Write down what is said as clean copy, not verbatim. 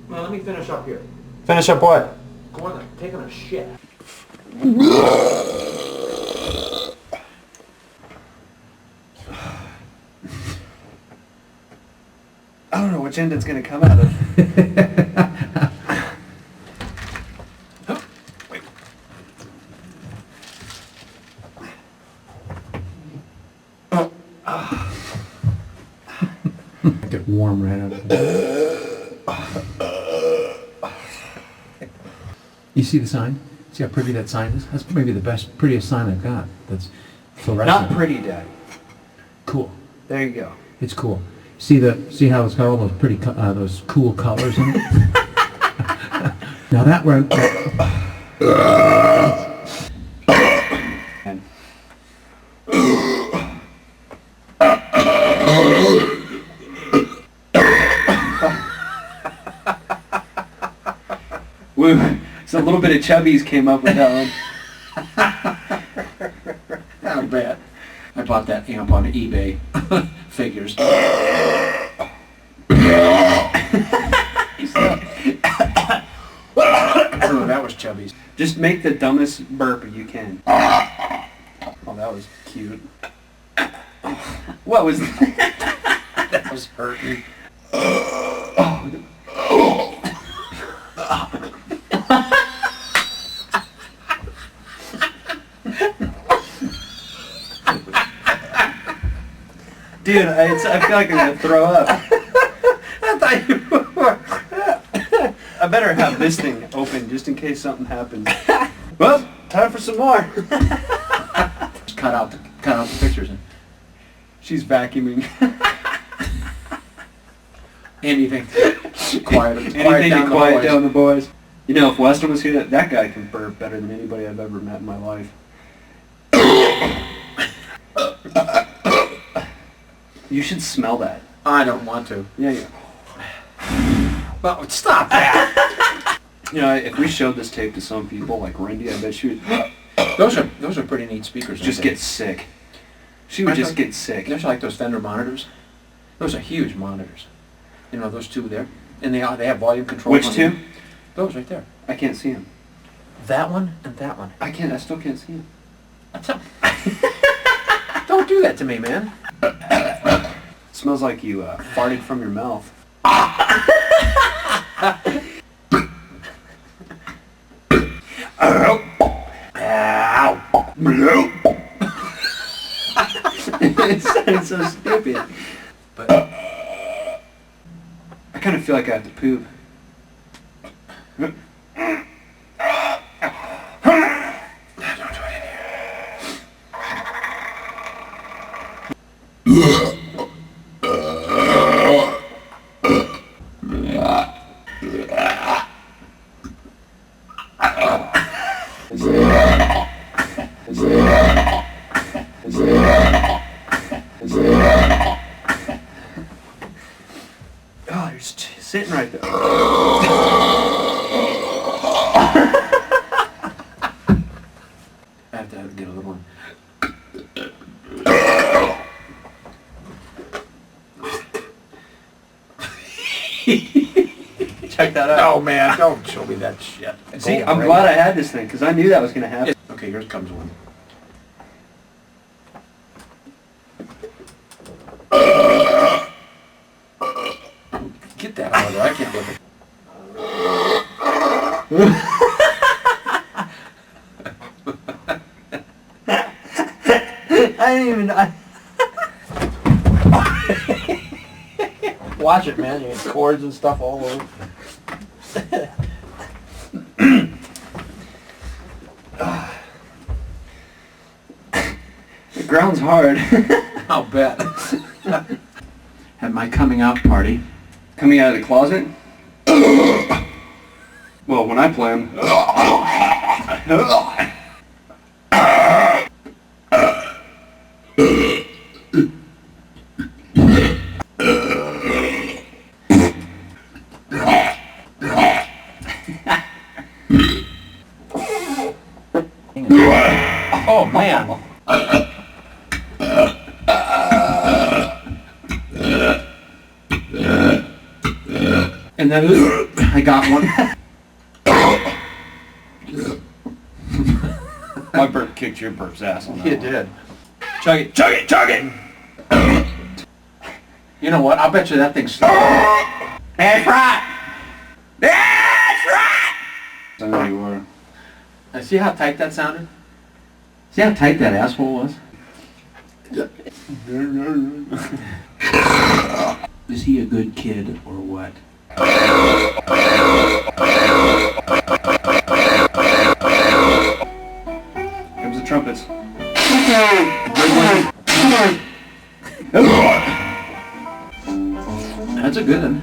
Well, let me finish up here. Finish up what? Go on there, taking a shit. I don't know which end it's gonna come out of. Wait. Get warm right out of it. You see the sign? See how pretty that sign is? That's maybe the prettiest sign I've got. That's fluorescent. Not pretty, Daddy. Cool. There you go. It's cool. See how it's got all those pretty, those cool colors in it? Now that one... Woo. So a little bit of chubbies came up with that one. Not bad. I bought that amp on eBay. Figures. Oh, That was chubbies. just make the dumbest burp you can. Oh, that was cute. What was that? That was hurting. Dude, I feel like I'm gonna throw up. I thought you were. I better have this thing open just in case something happens. Well, time for some more. Just cut out the pictures. And She's vacuuming. anything. Quiet Anything down to quiet the boys. down the boys. You know, if Weston was here, that guy can burp better than anybody I've ever met in my life. You should smell that. I don't want to. Yeah, yeah. Well, stop that. You know, if we showed this tape to some people, like Randy, I bet she would Those are pretty neat speakers. just aren't they? get sick. She would just get sick. Don't you like those Fender monitors? Those are huge monitors. You know, those two there? And they have volume control. Which two? Those right there. I can't see him. That one and that one. I still can't see him. Don't do that to me, man. Smells like you farted from your mouth. It's so stupid. But I kind of feel like I have to poop. don't do it in here. Oh, you're sitting right there. I have to get a little one. Check that out. No, man, don't show me that shit. See, I'm glad I had this thing because I knew that was going to happen. Okay, here comes one. Get that out of there. I can't look at I didn't even. Watch it, man. You get cords and stuff all over. The ground's hard. I'll bet. At my coming out party. Coming out of the closet? Well, when I play 'em. Oh, man. And then I got one. My burp kicked your burp's ass on that It one. did. Chug it, chug it, chug it! You know what? I'll bet you that thing's... That's right! That's right! I know you were. I see how tight that sounded? See how tight that asshole was? Is he a good kid or what? It was the trumpets. That's a good one.